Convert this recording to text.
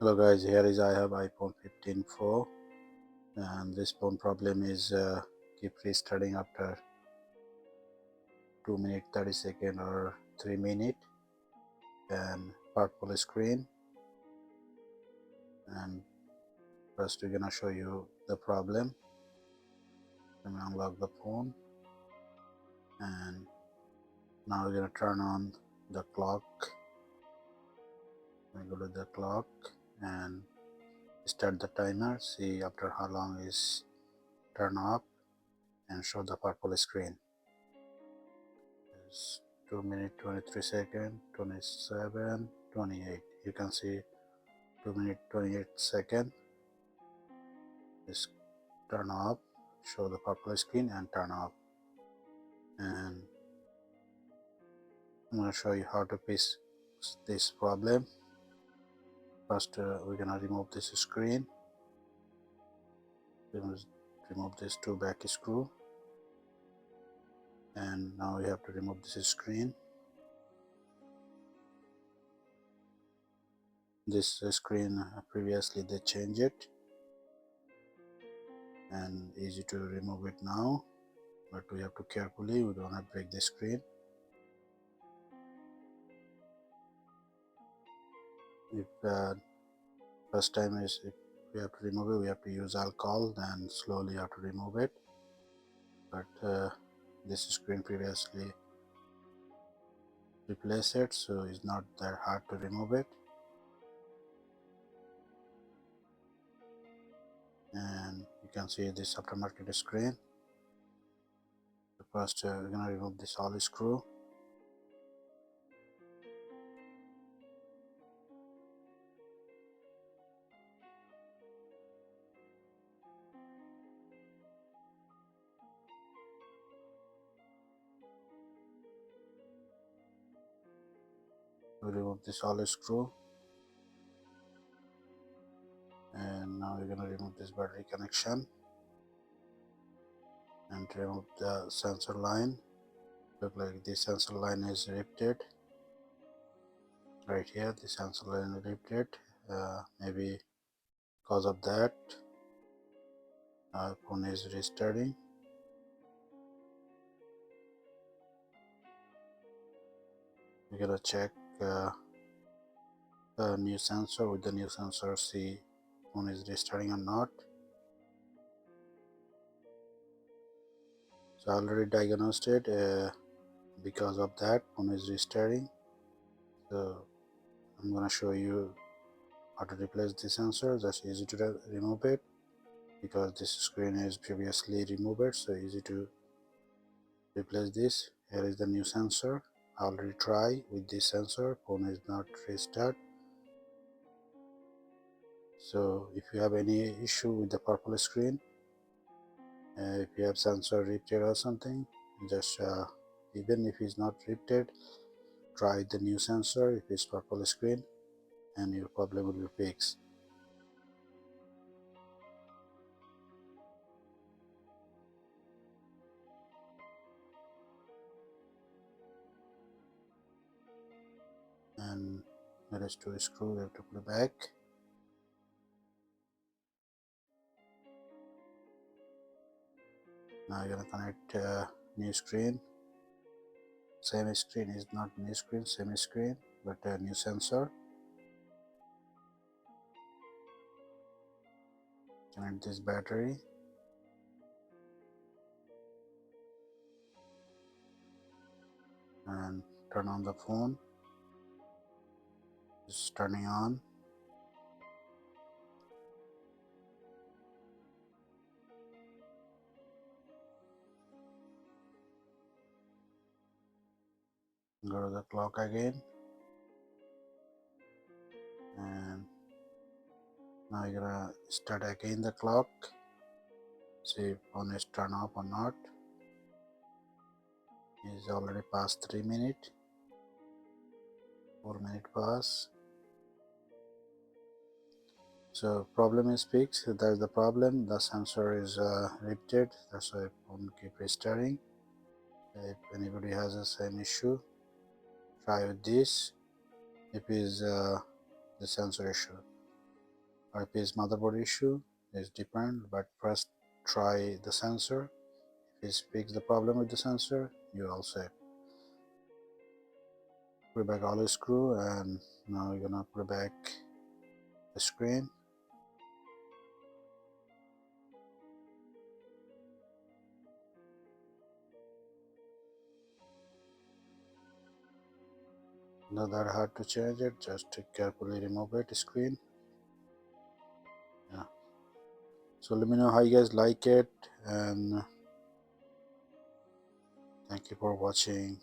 Hello guys, here is I have iPhone 15 Pro and this phone problem is keep restarting after 2 minutes 30 seconds or 3 minutes and purple screen. And first we're gonna show you the problem. Let me unlock the phone and now we're gonna turn on the clock. We go to the clock and start the timer, see after how long is turn off and show the purple screen. It's 2 minutes 23 seconds, 27, 28. You can see 2 minutes 28 seconds. Just turn off, show the purple screen and turn off. And I'm going to show you how to fix this problem. First we're going to remove this screen. Remove this two back screw, and now we have to remove this screen. This screen previously they changed it and easy to remove it now, but we have to carefully, we don't want to break the screen. If first time is if we have to remove it, we have to use alcohol, then slowly have to remove it. But this screen previously replaced it, so it's not that hard to remove it. And you can see this aftermarket screen. So first we're gonna remove this all screw. We remove this all screw, and now we're gonna remove this battery connection and remove the sensor line. Look like this sensor line is ripped right here. The sensor line is ripped. Maybe because of that our phone is restarting. We're gonna check the new sensor. With the new sensor, see phone is restarting or not. So I already diagnosed it. Because of that phone is restarting. So I'm gonna show you how to replace the sensor. That's easy to remove it because this screen is previously removed, so easy to replace this. Here is the new sensor. I already try with this sensor, phone is not restart. So if you have any issue with the purple screen, if you have sensor ripped or something, just even if it's not ripped, try the new sensor if it's purple screen and your problem will be fixed. And there is two screw, we have to put it back. Now you're gonna connect new screen. Same screen is not new screen, same screen, but a new sensor. Connect this battery. And turn on the phone. It's turning on. Go to the clock again. And now you're gonna start again the clock. See if phone is turned off or not. It's already past 3 minutes. 4 minutes pass. So problem is fixed. That's the problem. The sensor is ripped. That's why phone keep restarting. If anybody has the same issue, try with this. If is the sensor issue. or if it's motherboard issue, it depends. But first try the sensor. If it fix the problem with the sensor, you all set. Put back all the screw, and now you're gonna put back the screen. Not that hard to change it, just to carefully remove it screen. Yeah. So let me know how you guys like it, and thank you for watching.